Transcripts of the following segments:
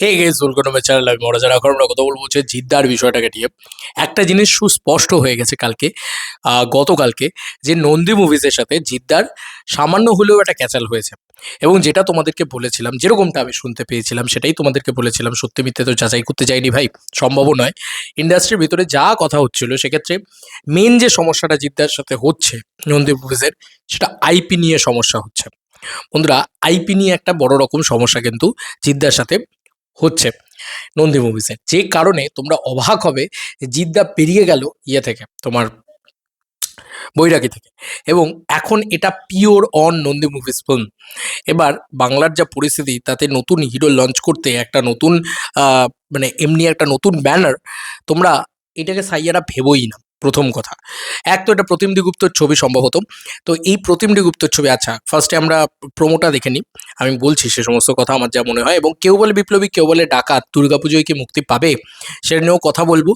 Hey guys welcome to my channel. আমি মরা এখন আমরা কথা বলবো হচ্ছে জিদ্দার বিষয়টাকে নিয়ে। একটা জিনিস সুস্পষ্ট হয়ে গেছে কালকে, গতকালকে, যে নন্দী মুভিজের সাথে জিদ্দার সামান্য হলেও একটা ক্যাচাল হয়েছে। এবং যেটা তোমাদেরকে বলেছিলাম, যেরকমটা আমি শুনতে পেয়েছিলাম সেটাই তোমাদেরকে বলেছিলাম। সত্যি মিথ্যে তো যাচাই করতে যাইনি ভাই, সম্ভবও নয়। ইন্ডাস্ট্রির ভিতরে যা কথা হচ্ছিল সেক্ষেত্রে মেন যে সমস্যাটা জিদ্দার সাথে হচ্ছে নন্দী মুভিজের, সেটা আইপি নিয়ে সমস্যা হচ্ছে। বন্ধুরা, আইপি নিয়ে একটা বড় রকম সমস্যা কিন্তু জিদ্দার সাথে হচ্ছে নন্দী মুভিসের, যে কারণে তোমরা অবাক হবে যে জিদ্দা পেরিয়ে গেল ইয়ে থেকে, তোমার বৈরাগী থেকে, এবং এখন এটা pure on Nandi movies film. এবার বাংলার যা পরিস্থিতি, তাতে নতুন হিরো লঞ্চ করতে একটা নতুন মানে এমনি একটা নতুন ব্যানার, তোমরা এটাকে সাইয়ারা ভেবোই না। প্রথম কথা, এক তো এটা প্রতিম দিগুপ্তর ছবি সম্ভবত। তো এই প্রতিম দিগুপ্তর ছবি, আচ্ছা ফার্স্টে আমরা প্রোমোটা দেখে নিই, আমি বলছি সে সমস্ত কথা আমার যা মনে হয়। এবং কেউ বলে বিপ্লবী, কেউ বলে ডাকাত দুর্গাপুজোয় কি মুক্তি পাবে সেটা নিয়েও কথা বলবো।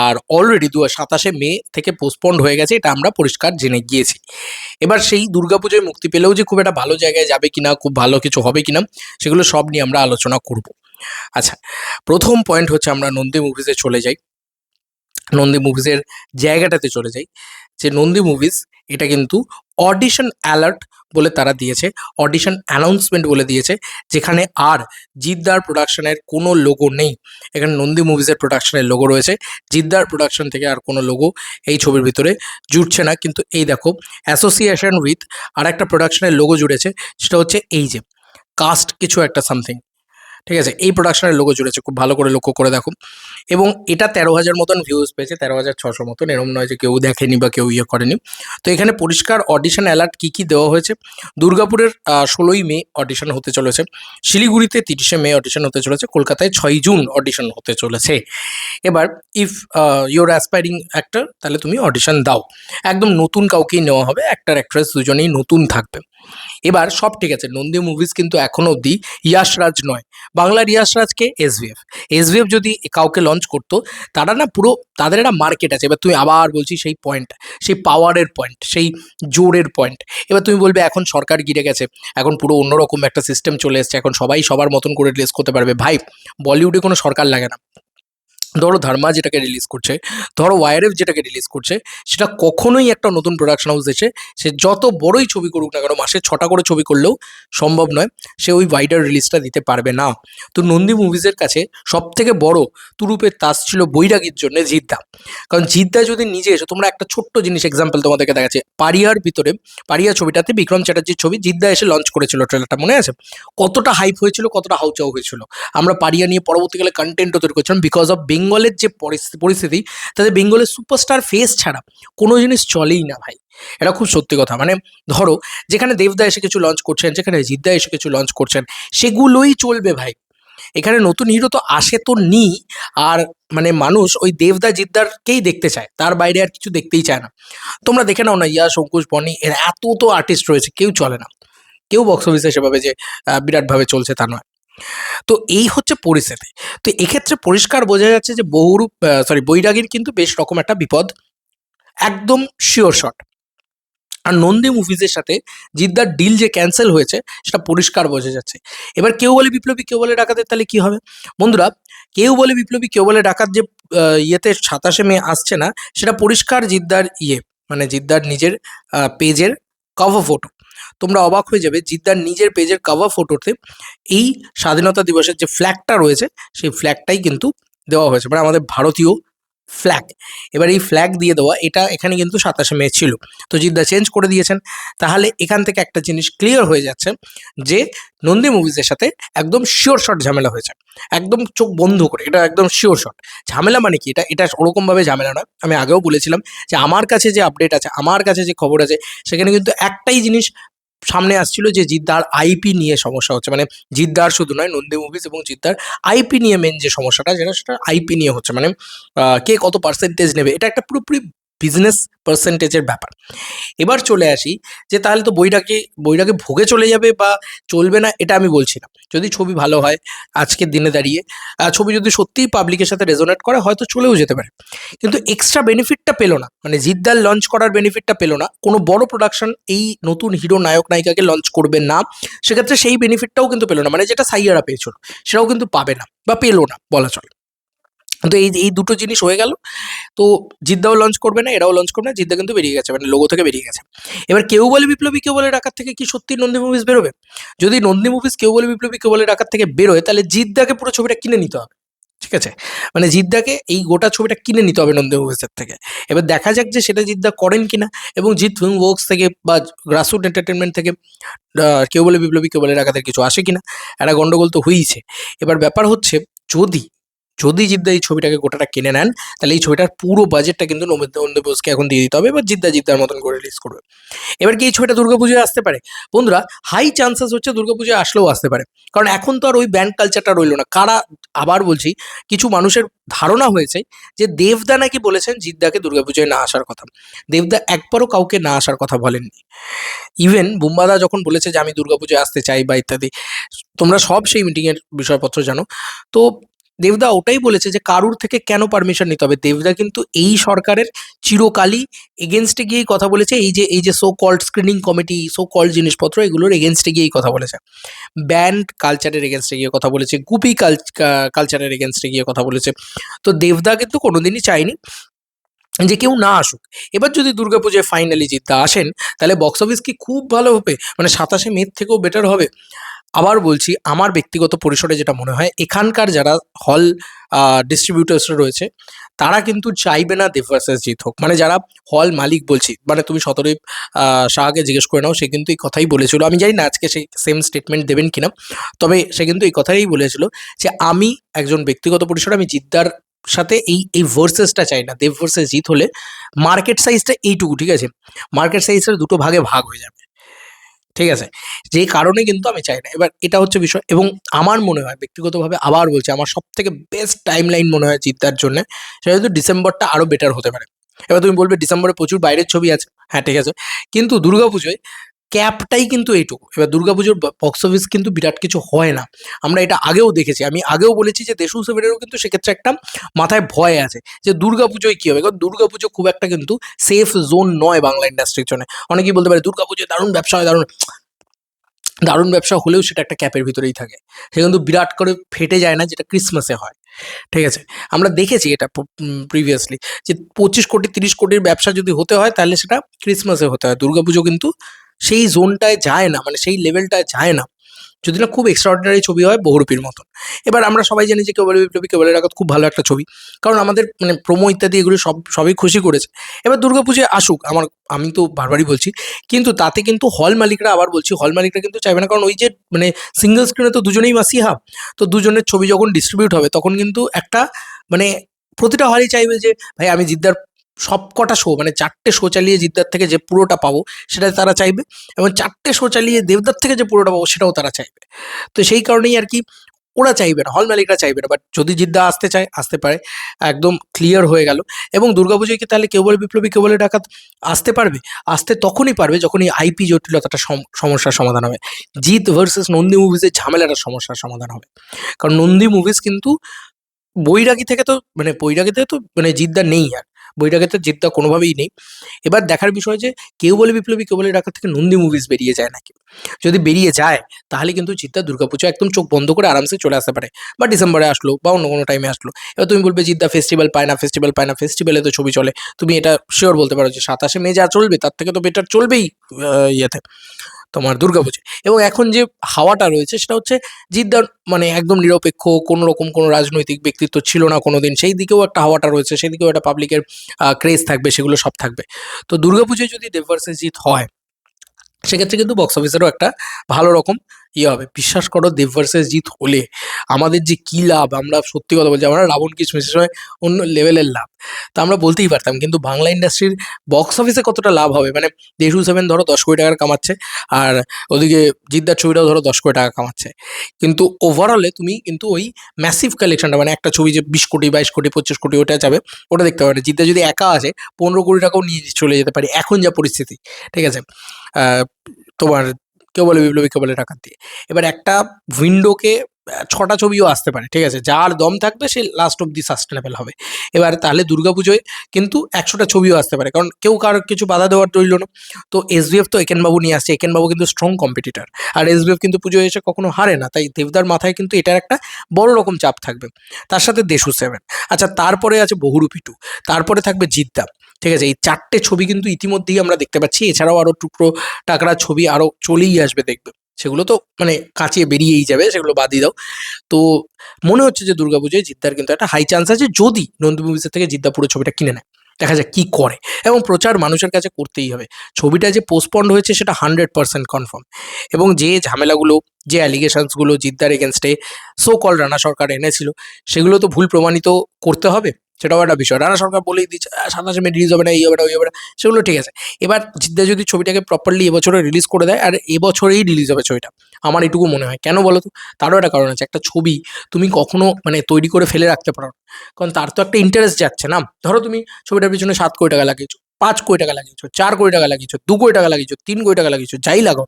আর অলরেডি 27শে মে থেকে পোস্টপন্ড হয়ে গেছে, এটা আমরা পরিষ্কার জেনে গিয়েছি। এবার সেই দুর্গাপুজোয় মুক্তি পেলেও যে খুব একটা ভালো জায়গায় যাবে কিনা, খুব ভালো কিছু হবে কিনা, সেগুলো সব নিয়ে আমরা আলোচনা করব। আচ্ছা, প্রথম পয়েন্ট হচ্ছে আমরা নন্দী মুভিজে চলে যাই। নন্দী মুভিজের জায়গাটাতে চলে যাই, যে নন্দী মুভিজ এটা কিন্তু অডিশন অ্যালার্ট বলে তারা দিয়েছে, অডিশন অ্যানাউন্সমেন্ট বলে দিয়েছে, যেখানে আর জিদ্দার প্রোডাকশনের কোনো লোগো নেই। এখানে নন্দী মুভিজের প্রোডাকশনের লোগো রয়েছে, জিদ্দার প্রোডাকশন থেকে আর কোনো লোগো এই ছবির ভিতরে জুটছে না। কিন্তু এই দেখো, অ্যাসোসিয়েশন উইথ আর একটা প্রোডাকশনের লোগো জুড়েছে, সেটা হচ্ছে এই যে কাস্ট কিছু একটা সামথিং, ঠিক আছে, এই প্রোডাকশনের লোগো জুড়েছে, খুব ভালো করে লক্ষ্য করে দেখো। এবং এটা 13,000 মতন ভিউজ পেয়েছে, 13,600 মতন, এরম নয় যে কেউ দেখেনি বা কেউ ইয়ে করেনি। তো এখানে পরিষ্কার অডিশন অ্যালার্ট কী কী দেওয়া হয়েছে। দুর্গাপুরের 16ই মে অডিশন হতে চলেছে, শিলিগুড়িতে 30শে মে অডিশন হতে চলেছে, কলকাতায় 6ই জুন অডিশন হতে চলেছে। এবার ইফ ইউর অ্যাসপায়ারিং অ্যাক্টর, তাহলে তুমি অডিশন দাও। একদম নতুন কাউকেই নেওয়া হবে, অ্যাক্টর অ্যাক্ট্রেস দুজনেই নতুন থাকবে। এবার সব ঠিক আছে, নন্দী মুভিজ কিন্তু এখনো অবধি ইয়াশরাজ নয়। বাংলার ইয়াশরাজকে এসভিএফ, এসভিএফ যদি কাউকে লঞ্চ করতো, তারা না পুরো, তাদের একটা মার্কেট আছে। এবার তুমি আবার বলছি সেই পয়েন্ট, সেই পাওয়ারের পয়েন্ট, সেই জোরের পয়েন্ট। এবার তুমি বলবে এখন সরকার গিরে গেছে, এখন পুরো অন্যরকম একটা সিস্টেম চলে এসছে, এখন সবাই সবার মতন করে রিলিজ করতে পারবে। ভাই, বলিউডে কোনো সরকার লাগে না। ধরো ধর্মা যেটাকে রিলিজ করছে, ধরো ওয়াইআরএফ যেটাকে রিলিজ করছে, সেটা কখনোই একটা নতুন প্রোডাকশন হাউস এসে, সে যত বড়ই ছবি করুক না কেন, মাসে 6টা করে ছবি করলেও সম্ভব নয়, সে ওই ওয়াইডার রিলিজটা দিতে পারবে না। তো নন্দী মুভিজের কাছে সব থেকে বড় তুরুপের তাস ছিল বৈরাগীর জন্য জিদ্দা। কারণ জিদ্দা যদি নিজে এসে, তোমরা একটা ছোট্ট জিনিস এক্সাম্পল তোমাদেরকে দেখাচ্ছে, পারিয়ার ভিতরে, পারিয়া ছবিটাতে বিক্রম চ্যাটার্জির ছবি জিদ্দা এসে লঞ্চ করেছিল, ট্রেলারটা মনে আছে? কতটা হাইপ হয়েছিল, কতটা হাউচাউ হয়েছিল। আমরা পারিয়া নিয়ে পরবর্তীকালে কন্টেন্টও তৈরি করছিলাম, বিকজ অফ বেঙ্গলের যে পরিস্থিতি, তাদের বেঙ্গলের সুপারস্টার ফেস ছাড়া কোনো জিনিস চলেই না ভাই। এটা খুব সত্যি কথা। মানে ধরো, যেখানে দেবদা এসে কিছু লঞ্চ করছেন, যেখানে জিদ্দা এসে কিছু লঞ্চ করছেন, সেগুলোই চলবে ভাই। এখানে নতুন হিরো তো আসে তো নি, আর মানে মানুষ ওই দেবদা জিদ্দারকেই দেখতে চায়, তার বাইরে আর কিছু দেখতেই চায় না। তোমরা দেখে নাও না, ইয়াশ, অঙ্কুশ, বনি, এর এত তো আর্টিস্ট রয়েছে, কেউ চলে না, কেউ বক্স অফিসে সেভাবে যে বিরাটভাবে চলছে তা নয়। তো এই হচ্ছে পরিস্থিতি। তো এক্ষেত্রে পরিষ্কার বোঝা যাচ্ছে যে বহুরূপ, বৈরাগীর কিন্তু বেশ রকম একটা বিপদ, একদম শিওর শট। আর নন্দী মুভিজের সাথে জিদ্দার ডিল যে ক্যান্সেল হয়েছে, সেটা পরিষ্কার বোঝা যাচ্ছে। এবার কেউ বলে বিপ্লবী, কেউ বলে ডাকাতের, তাহলে কি হবে বন্ধুরা? কেউ বলে বিপ্লবী, কেউ বলে ডাকাত, যে ইয়েতে 27শে মে আসছে না, সেটা পরিষ্কার জিদ্দার ইয়ে, মানে জিদ্দার নিজের পেজের কভার ফটো। তোমরা অবাক হয়ে যাবে, জিদ্দার নিজের পেজের কভার ফটোতে এই স্বাধীনতা দিবসের যে ফ্ল্যাগটা রয়েছে, সেই ফ্ল্যাগটাই কিন্তু দেওয়া হয়েছে, মানে আমাদের ভারতীয় ফ্ল্যাগ। এবার এই ফ্ল্যাগ দিয়ে দেওয়া, এটা এখানে কিন্তু 27শে মে ছিল, তো জিদ্দা চেঞ্জ করে দিয়েছেন। তাহলে এখান থেকে একটা জিনিস ক্লিয়ার হয়ে যাচ্ছে যে নন্দী মুভিজের সাথে একদম শিওর শট ঝামেলা হয়েছে, একদম চোখ বন্ধ করে, এটা একদম শিওর শট ঝামেলা। মানে কি, এটা এটা ওরকমভাবে ঝামেলা নয়। আমি আগেও বলেছিলাম যে আমার কাছে যে আপডেট আছে, আমার কাছে যে খবর আছে, সেখানে কিন্তু একটাই জিনিস সামনে আসছিল, যে জিদ্দার আইপি নিয়ে সমস্যা হচ্ছে। মানে জিদ্দার শুধু নয়, নন্দী মুভিজ এবং জিদ্দার আইপি নিয়ে মেন যে সমস্যাটা, যেটা সেটা আইপি নিয়ে হচ্ছে। মানে কে কত পার্সেন্টেজ নেবে, এটা একটা পুরোপুরি বিজনেস পার্সেন্টেজের ব্যাপার। এবার চলে আসি যে তাহলে তো বইটাকে ভোগে চলে যাবে বা চলবে না, এটা আমি বলছি না। যদি ছবি ভালো হয় আজকের দিনে দাঁড়িয়ে, ছবি যদি সত্যিই পাবলিকের সাথে রেজোনেট করে হয়তো চলেও যেতে পারে। কিন্তু এক্সট্রা বেনিফিটটা পেলো না, মানে জিদ্দার লঞ্চ করার বেনিফিটটা পেলো না। কোনো বড় প্রোডাকশন এই নতুন হিরো নায়ক নায়িকাকে লঞ্চ করবে না, সেক্ষেত্রে সেই বেনিফিটটাও কিন্তু পেলো না, মানে যেটা সাইয়ারা পেয়েছিল সেটাও কিন্তু পাবে না বা পেলো না বলা চলে। তো এই এই দুটো জিনিস হয়ে গেল। তো জিদ্দাও লঞ্চ করবে না, এরাও লঞ্চ করবে না, জিদ্দা কিন্তু বেরিয়ে গেছে, মানে লোগো থেকে বেরিয়ে গেছে। এবার কেউ বলে বিপ্লবী কেউ বলে ডাকাত থেকে কি সত্যি নন্দী মুভিজ বেরোবে? যদি নন্দী মুভিজ কেউ বলে বিপ্লবী কেউ বলে ডাকাত থেকে বেরোয়, তাহলে জিদ্দাকে পুরো ছবিটা কিনে নিতে হবে। ঠিক আছে, মানে জিদ্দাকে এই গোটা ছবিটা কিনে নিতে হবে নন্দী মুভিজের থেকে। এবার দেখা যাক যে সেটা জিদ্দা করেন কিনা, এবং জিৎ ফিল্ম ওয়ার্কস থেকে বা গ্রাসরুট এন্টারটেনমেন্ট থেকে কেউ বলে বিপ্লবী কেউ বলে ডাকাতের কিছু আসে কিনা। একটা গন্ডগোল তো হয়েইছে। এবার ব্যাপার হচ্ছে, যদি যদি জিদ্দা এই ছবিটাকে গোটাটা কিনে নেন, তাহলে এই ছবিটার পুরো বাজেটটা কিন্তু নন্দিতা বোসকে এখন দিয়ে দিতে হবে, এবার জিদ্দার মতন করে রিলিজ করবে। এবার কি এই ছবিটা দুর্গাপুজোয় আসতে পারে? বন্ধুরা, হাই চান্সেস হচ্ছে দুর্গাপুজোয় আসলেও আসতে পারে, কারণ এখন তো আর ওই ব্যান্ড কালচারটা রইলো না। কারা, আবার বলছি, কিছু মানুষের ধারণা হয়েছে যে দেবদা নাকি বলেছেন জিদ্দাকে দুর্গাপুজোয় না আসার কথা। দেবদা একবারও কাউকে না আসার কথা বলেননি। ইভেন বুম্বাদা যখন বলেছে যে আমি দুর্গাপুজোয় আসতে চাই বা ইত্যাদি, তোমরা সব সেই মিটিংয়ের বিষয়পত্র জানো। তো দেবদা ওটাই বলেছে যে কারুর থেকে কেন পারমিশন নিতে হবে। দেবদা কিন্তু এই সরকারের চিরকালই এগেনস্টে গিয়েই কথা বলেছে, এই যে so called screening committee, so called জিনিসপত্র, এগুলোর এগেনস্টে গিয়েই কথা বলেছে। ব্যান্ড কালচারের এগেনস্টে গিয়ে কথা বলেছে, গুপি কালচারের এগেনস্টে গিয়ে কথা বলেছে। তো দেবদা কিন্তু কোনোদিনই চায়নি যে কেউ না আসুক। এবার যদি দুর্গাপুজোয় ফাইনালি জিদ্দা আসেন, তাহলে বক্স অফিস কি খুব ভালো হবে, মানে 27শে মে থেকেও বেটার হবে। আবার বলছি, আমার ব্যক্তিগত পরিসরে যেটা মনে হয়, এখানকার যারা হল ডিস্ট্রিবিউটার্সরা রয়েছে, তারা কিন্তু চাইবে না দেব ভার্সেস জিৎ হোক। মানে যারা হল মালিক বলছি, মানে তুমি সতরীপ শাহকে জিজ্ঞেস করে নাও, সে কিন্তু এই কথাই বলেছিল। আমি জানি না আজকে সেই সেম স্টেটমেন্ট দেবেন কিনা, তবে সে কিন্তু এই কথাই বলেছিল যে আমি একজন ব্যক্তিগত পরিসরে আমি জিদ্দার সাথে এই ভার্সেসটা চাই না। দেব ভার্সেস জিৎ হলে মার্কেট সাইজটা এইটুকু, ঠিক আছে, মার্কেট সাইজটা দুটো ভাগে ভাগ হয়ে যাবে। ঠিক আছে, যেই কারণে কিন্তু আমি চাই না। এবার এটা হচ্ছে বিষয়, এবং আমার মনে হয় ব্যক্তিগতভাবে, আবার বলছি, আমার সব থেকে বেস্ট টাইম লাইন মনে হয় জিদ্দার জন্য, সেটা হয়তো ডিসেম্বরটা আরও বেটার হতে পারে। এবার তুমি বলবে ডিসেম্বরে প্রচুর বাইরের ছবি আছে, হ্যাঁ ঠিক আছে, কিন্তু দুর্গাপুজোয় ক্যাপটাই কিন্তু এইটুকু। এবার দুর্গাপুজোর বক্স অফিস কিন্তু বিরাট কিছু হয় না, আমরা এটা আগেও দেখেছি। আমি আগেও বলেছি যে দেশু সেভেনেরও কিন্তু সেক্ষেত্রে একটা মাথায় ভয় আছে যে দুর্গাপুজোয় কী হবে, কারণ দুর্গাপুজো খুব একটা কিন্তু সেফ জোন নয় বাংলা ইন্ডাস্ট্রির জন্য। অনেকেই বলতে পারে দুর্গাপুজোয় দারুণ ব্যবসা হয়, দারুণ দারুণ ব্যবসা হলেও সেটা একটা ক্যাপের ভিতরেই থাকে, সে কিন্তু বিরাট করে ফেটে যায় না, যেটা ক্রিসমাসে হয়। ঠিক আছে, আমরা দেখেছি এটা প্রিভিয়াসলি, যে 25 কোটি 30 কোটির ব্যবসা যদি হতে হয়, তাহলে সেটা ক্রিসমাসে হতে হয়। দুর্গাপুজো কিন্তু সেই জোনটায় যায় না, মানে সেই লেভেলটায় যায় না, যদি না খুব এক্সট্রাঅর্ডিনারি ছবি হয় বহুরূপীর মতন। এবার আমরা সবাই জানি যে কেবল বিপ্লবী কেবলের ডাকাত খুব ভালো একটা ছবি, কারণ আমাদের মানে প্রোমো ইত্যাদি এগুলো সবই খুশি করেছে। এবার দুর্গাপুজোয় আসুক, আমি তো বারবারই বলছি, কিন্তু তাতে কিন্তু হল মালিকরা, আবার বলছি, হল মালিকরা কিন্তু চাইবে না, কারণ ওই যে মানে সিঙ্গেল স্ক্রিনে তো দুজনেই মাসিহা। তো দুজনের ছবি যখন ডিস্ট্রিবিউট হবে, তখন কিন্তু একটা মানে প্রতিটা হলই চাইবে যে ভাই আমি জিদ্দার সবকটা শো, মানে 4টে শো চালিয়ে জিদ্দার থেকে যে পুরোটা পাবো সেটা তারা চাইবে, এবং 4টে শো চালিয়ে দেবদার থেকে যে পুরোটা পাবো সেটাও তারা চাইবে। তো সেই কারণেই আর কি ওরা চাইবে না, হল মালিকরা চাইবে না। বাট যদি জিদ্দা আসতে চায় আসতে পারে, একদম ক্লিয়ার হয়ে গেল। এবং দুর্গাপুজোয় কি তাহলে কেউ বলে বিপ্লবী কেউ বলে ডাকাত আসতে পারবে? আসতে তখনই পারবে যখন এই আইপি জটিলতাটা সমস্যার সমাধান হবে, জিৎ ভার্সেস নন্দী মুভিজের ঝামেলাটা সমস্যার সমাধান হবে। কারণ নন্দী মুভিজ কিন্তু বৈরাগী থেকে তো জিদ্দা নেই আর, বৈরাগীতে জিদ্দা কোনোভাবেই নেই। এবার দেখার বিষয় যে কেউ বলে বিপ্লবী কেউ বলে ডাকাত থেকে নন্দী মুভিজ বেরিয়ে যায় নাকি। যদি বেরিয়ে যায়, তাহলে কিন্তু জিদ্দা দুর্গাপুজো একদম চোখ বন্ধ করে আরামসে চলে আসতে পারে, বা ডিসেম্বরে আসলো বা অন্য কোনো টাইমে আসলো। এবার তুমি বলবে জিদ্দা ফেস্টিভ্যাল পায় না, ফেস্টিভ্যালে তো ছবি চলে। তুমি এটা শিওর বলতে পারো যে 27শে মে যা চলবে তার থেকে তো বেটার চলবেই ইয়েতে, তোমার দুর্গাপুজোয়। এবং এখন যে হাওয়াটা রয়েছে সেটা হচ্ছে জিদ্দার মানে একদম নিরপেক্ষ, কোনো রকম কোনো রাজনৈতিক ব্যক্তিত্ব ছিল না কোনোদিন, সেই দিকেও একটা হাওয়াটা রয়েছে, সেই দিকেও একটা পাবলিকের ক্রেজ থাকবে, সেগুলো সব থাকবে। তো দুর্গাপুজোয় যদি দেব ভার্সেস জিৎ হয়, সেক্ষেত্রে কিন্তু বক্স অফিসেরও একটা ভালো রকম ইয়ে হবে। বিশ্বাস করো দেব ভার্সেস জিৎ হলে আমাদের যে কী লাভ, আমরা সত্যি কথা বলছি, আমরা রাবণ কিশমিশের সময় অন্য লেভেলের লাভ। তা আমরা বলতেই পারতাম, কিন্তু বাংলা ইন্ডাস্ট্রির বক্স অফিসে কতটা লাভ হবে, মানে দেশু সেভেন ধরো 10 কোটি টাকার কামাচ্ছে, আর ওদিকে জিদ্দার ছবিটাও ধরো 10 কোটি টাকা কামাচ্ছে, কিন্তু ওভারঅলে তুমি কিন্তু ওই ম্যাসিভ কালেকশনটা, মানে একটা ছবি যে 20 কোটি 22 কোটি 25 কোটি ওটা যাবে, ওটা দেখতে পাবে না। জিদ্দা যদি একা আসে 15 কোটি টাকাও নিয়ে চলে যেতে পারি এখন যা পরিস্থিতি, ঠিক আছে। আহ, তোমার কেউ বলে বিপ্লবী, কেউ বলে টাকা দিয়ে। এবার একটা উইন্ডোকে 6টা ছবিও আসতে পারে, ঠিক আছে, যার দম থাকবে সে লাস্ট অব্দি সাস্টেনেবল হবে। এবার তাহলে দুর্গাপুজোয় কিন্তু 100টা ছবিও আসতে পারে, কারণ কেউ কারোর কিছু বাধা দেওয়ার রইল না। তো এসবিএফ তো একেনবাবু নিয়ে আসছে, একেনবাবু কিন্তু স্ট্রং কম্পিটিটার, আর এসবিএফ কিন্তু পুজোয় এসে কখনো হারে না, তাই দেবদার মাথায় কিন্তু এটার একটা বড় রকম চাপ থাকবে। তার সাথে দেশু সেভেন, আচ্ছা তারপরে আছে বহুরূপী টু, তারপরে থাকবে জিদ্দা, ঠিক আছে। এই 4টে ছবি কিন্তু ইতিমধ্যেই আমরা দেখতে পাচ্ছি, এছাড়াও আরও টুকরো টাকরা ছবি আরও চলেই আসবে, দেখবে সেগুলো তো মানে কাঁচিয়ে বেরিয়েই যাবে, সেগুলো বাদই দাও। তো মনে হচ্ছে যে দুর্গাপুজোয় জিদ্দার কিন্তু একটা হাই চান্স আছে, যদি নন্দী মুভিজের থেকে জিদ্দা পুরো ছবিটা কিনে নেয়। দেখা যাক কি করে, এবং প্রচার মানুষের কাছে করতেই হবে। ছবিটা যে পোস্টপন্ড হয়েছে সেটা 100% কনফার্ম, এবং যে ঝামেলাগুলো, যে অ্যালিগেশনসগুলো জিদ্দার এগেনস্টে সো কল রানা সরকার এনেছিল, সেগুলো তো ভুল প্রমাণিত করতে হবে। সেটাও একটা বিষয়। রানা সরকার বলেই দিচ্ছে 27 মে রিলিজ হবে না, এই হবে না, ওই হবে না, সেগুলো ঠিক আছে। এবার জিদ্দা যদি ছবিটাকে প্রপারলি এবছরে রিলিজ করে দেয়, আর এবছরেই রিলিজ হবে ছবিটা, আমার এটুকু মনে হয়। কেন বলো তো? তারও একটা কারণ আছে। একটা ছবি তুমি কখনো মানে তৈরি করে ফেলে রাখতে পারো না, কারণ তার তো একটা ইন্টারেস্ট যাচ্ছে না। ধরো তুমি ছবিটার পিছনে 7 কোটি টাকা লাগিয়েছো, 5 কোটি টাকা লাগিয়েছো, 4 কোটি টাকা লাগিয়েছো, 2 কোটি টাকা লাগিয়েছো, 3 কোটি টাকা লাগিয়েছো, যাই লাগাও,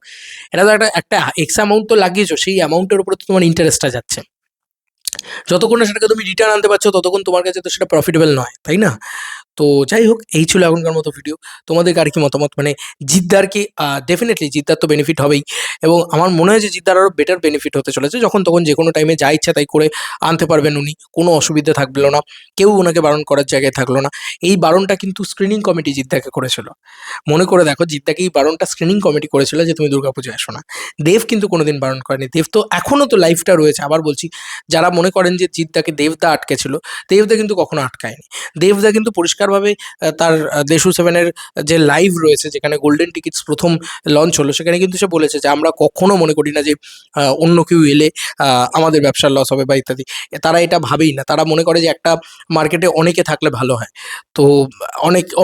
এটা তো একটা একটা এক্স অ্যামাউন্ট তো লাগিয়েছো, সেই অ্যামাউন্টের উপরে তো তোমার ইন্টারেস্টটা যাচ্ছে। যতক্ষণ না সেটাকে তুমি রিটার্ন আনতে পারছো, ততক্ষণ তোমার কাছে তো সেটা প্রফিটেবল নয়, তাই না? তো যাই হোক, এই ছিল এখনকার মতো ভিডিও। তোমাদের আর কি মতামত, মানে জিদ্দার কি ডেফিনেটলি জিদ্দার তো বেনিফিট হবেই, এবং আমার মনে হয় যে জিদ্দার আরও বেটার বেনিফিট হতে চলেছে, যখন তখন যে কোনো টাইমে যা ইচ্ছা তাই করে আনতে পারবেন উনি, কোনো অসুবিধা থাকলো না, কেউ ওনাকে বারণ করার জায়গায় থাকলো না। এই বারণটা কিন্তু স্ক্রিনিং কমিটি জিদ্দাকে করেছিল। মনে করে দেখো, জিদ্দাকে এই বারণটা স্ক্রিনিং কমিটি করেছিল যে তুমি দুর্গাপুজোয় আসো না। দেব কিন্তু কোনোদিন বারণ করেনি। দেব তো এখনও তো লাইফটা রয়েছে। আবার বলছি, যারা মনে করেন যে জিদ্দাকে দেবদা আটকেছিল, দেবদা কিন্তু কখনো আটকায়নি। দেবদা কিন্তু পরিষ্কারভাবে তার দেশু সেভেনের যে লাইভ রয়েছে, যেখানে গোল্ডেন টিকিটস প্রথম লঞ্চ হলো, সেখানে কিন্তু সে বলেছে যে আমরা কখনো মনে করি না যে অন্য কেউ এলে আমাদের ব্যবসার লস হবে বা ইত্যাদি। তারা এটা ভাবেই না। তারা মনে করে যে একটা মার্কেটে অনেকে থাকলে ভালো হয়। তো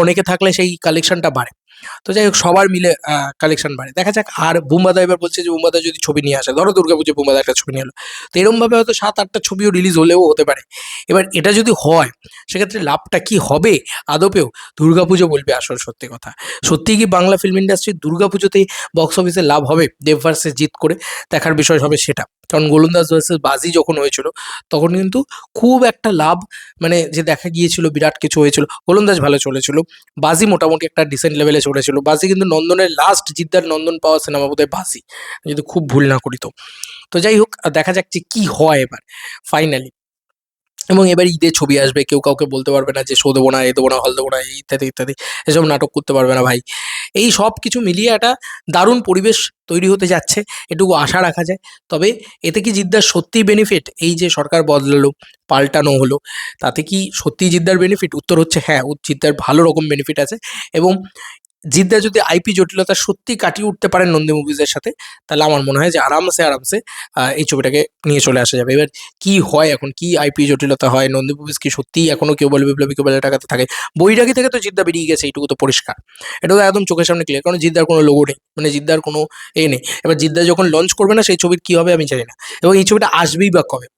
অনেকে থাকলে সেই কালেকশনটা বাড়ে। তো যাই হোক, সবার মিলে কালেকশন বাড়ে। দেখা যাক। আর বুম্বাদা এবার বলছে যে বুম্বাদা যদি ছবি নিয়ে আসে, ধরো দুর্গাপুজোয় বুম্বাদা একটা ছবি নিয়ে এলো, তো এরমভাবে হয়তো 7-8টা ছবিও রিলিজ হলেও হতে পারে। এবার এটা যদি হয়, সেক্ষেত্রে লাভটা কি হবে আদপেও, দুর্গাপুজো বলবে আসল সত্যি কথা। সত্যিই কি বাংলা ফিল্ম ইন্ডাস্ট্রির দুর্গাপুজোতেই বক্স অফিসে লাভ হবে দেব ভার্সেস জিৎ করে? দেখার বিষয় হবে সেটা। কারণ গোলন্দাজ ভার্সেস বাজি যখন হয়েছিল, তখন কিন্তু খুব একটা লাভ, মানে যে দেখা গিয়েছিল বিরাট কিছু হয়েছিল। গোলন্দাজ ভালো চলেছিল, বাজি মোটামুটি একটা ডিসেন্ট লেভেলে চলেছিল। বাজি কিন্তু নন্দনের লাস্ট জিদ্দার নন্দন পাওয়া সিনেমা বোধহয় বাজি, যদি খুব ভুল না করি তো। তো যাই হোক, দেখা যাক যে কি হয় এবার ফাইনালি। এবং এবার ঈদের ছবি আসবে, কেউ কাউকে বলতে পারবে না যে শো দেবো না, এ দেবো না, হল দেবো না, এই ইত্যাদি ইত্যাদি, এসব নাটক করতে পারবে না ভাই। এই সব কিছু মিলিয়ে একটা দারুণ পরিবেশ তৈরি হতে যাচ্ছে, এটুকু আশা রাখা যায়। তবে এতে কি জিদ্দার সত্যিই বেনিফিট? এই যে সরকার বদলালো, পাল্টানো হলো, তাতে কি সত্যিই জিদ্দার বেনিফিট? উত্তর হচ্ছে হ্যাঁ, জিদ্দার ভালো রকম বেনিফিট আছে। এবং জিদ্দা যদি আইপি জটিলতা সত্যি কাটিয়ে উঠতে পারেন নন্দী মুভিজের সাথে, তাহলে আমার মনে হয় যে আরামসে আরামসে এই ছবিটাকে নিয়ে চলে আসা যাবে। এবার কি হয়, এখন কি আইপি জটিলতা হয়, নন্দী মুভিজ কি সত্যিই এখনো কেউ বলে বিপ্লবী, কেউ বলে টাকাতে থাকে? বৈরাগী থেকে তো জিদ্দা বেরিয়ে গেছে, এইটুকু তো পরিষ্কার। এটা তো একদম চোখের সামনে ক্লিয়ার, কারণ জিদ্দার কোনো লোগো নেই, মানে জিদ্দার কোনো নেই। এবার জিদ্দা যখন লঞ্চ করবে না, সেই ছবির কি হবে আমি জানি না, এবং এই ছবিটা আসবেই বা কবে?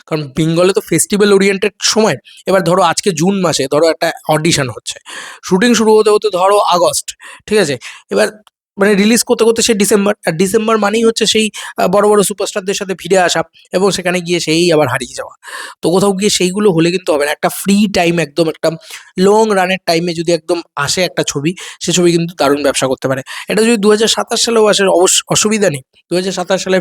কারণ বেঙ্গলে তো ফেস্টিভ্যাল ওরিয়েন্টেড সময়। এবার ধরো আজকে জুন মাসে ধরো একটা অডিশন হচ্ছে, শুটিং শুরু হতে হতে ধরো আগস্ট, ঠিক আছে? এবার মানে রিলিজ করতে করতে সে ডিসেম্বর, আর ডিসেম্বর মানেই হচ্ছে সেই বড় বড় সুপারস্টারদের সাথে ফিরে আসা, এবং সেখানে গিয়ে সেই আবার হারিয়ে যাওয়া। তো কোথাও গিয়ে সেইগুলো হলে কিন্তু হবে না। একটা ফ্রি টাইম, একদম একটা লং রানের টাইমে যদি একদম আসে একটা ছবি, সে ছবি কিন্তু দারুণ ব্যবসা করতে পারে। এটা যদি 2027 সালেও আসে, অসুবিধা নেই। 2027 সালে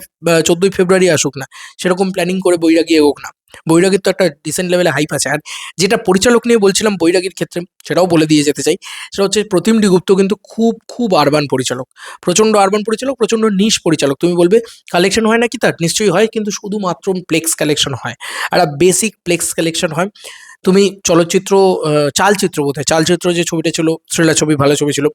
14ই ফেব্রুয়ারি আসুক না, সেরকম প্ল্যানিং করে বৈরাগী এগোক না। বৈরাগীর তো একটা ডিসেন্ট লেভেলে হাইপ আছে। আর যেটা পরিচালক নিয়ে বলছিলাম বৈরাগীর ক্ষেত্রে, সেটাও বলে দিয়ে যেতে চাই। সেটা হচ্ছে প্রতিম ডি গুপ্ত কিন্তু খুব খুব আরবান পরিচালক, প্রচণ্ড আরবান পরিচালক, প্রচণ্ড নিশ পরিচালক। তুমি বলবে কালেকশন হয় নাকি তার? নিশ্চয়ই হয়, কিন্তু শুধুমাত্র প্লেক্স কালেকশন হয়, একটা বেসিক প্লেক্স কালেকশন হয়। তুমি চলচ্চিত্র চালচিত্র বোধহয় চালচিত্র যে ছবিটা ছিল, থ্রিলার ছবি, ভালো ছবি ছিল,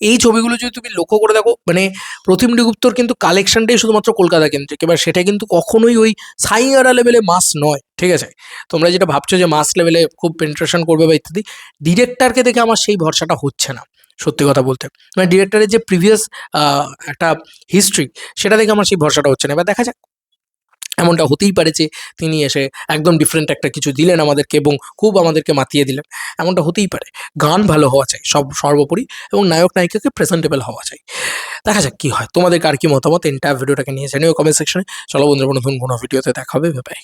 এই ছবিগুলো যদি তুমি লক্ষ্য করে দেখো, মানে প্রতিমডি গুপ্তর কিন্তু কালেকশনটাই শুধুমাত্র কলকাতা কেন্দ্রিক, এবার সেটা কিন্তু কখনোই ওই সাইয়ারা লেভেলে মাস নয়, ঠিক আছে? তোমরা যেটা ভাবছো যে মাস লেভেলে খুব পেনিট্রেশন করবে বা ইত্যাদি, ডিরেক্টরকে দেখে আমার সেই ভরসাটা হচ্ছে না, সত্যি কথা বলতে। মানে ডিরেক্টরের যে প্রিভিয়াস একটা হিস্ট্রি, সেটা দেখে আমার সেই ভরসাটা হচ্ছে না। এবার দেখা যাক, এমনটা হতেই পারে যে তিনি এসে একদম ডিফারেন্ট একটা কিছু দিলেন আমাদেরকে এবং খুব আমাদেরকে মাতিয়ে দিলেন, এমনটা হতেই পারে। গান ভালো হওয়া চাই সর্বোপরি, এবং নায়ক নায়িকাকে প্রেজেন্টেবল হওয়া চাই। দেখা যাক কি হয়। তোমাদের আর কি মতামত এন্টায়ার ভিডিওটাকে নিয়ে জানিও কমেন্ট সেকশনে। চলো বন্ধুরা, নতুন কোনো ভিডিওতে দেখা হবে। বাই।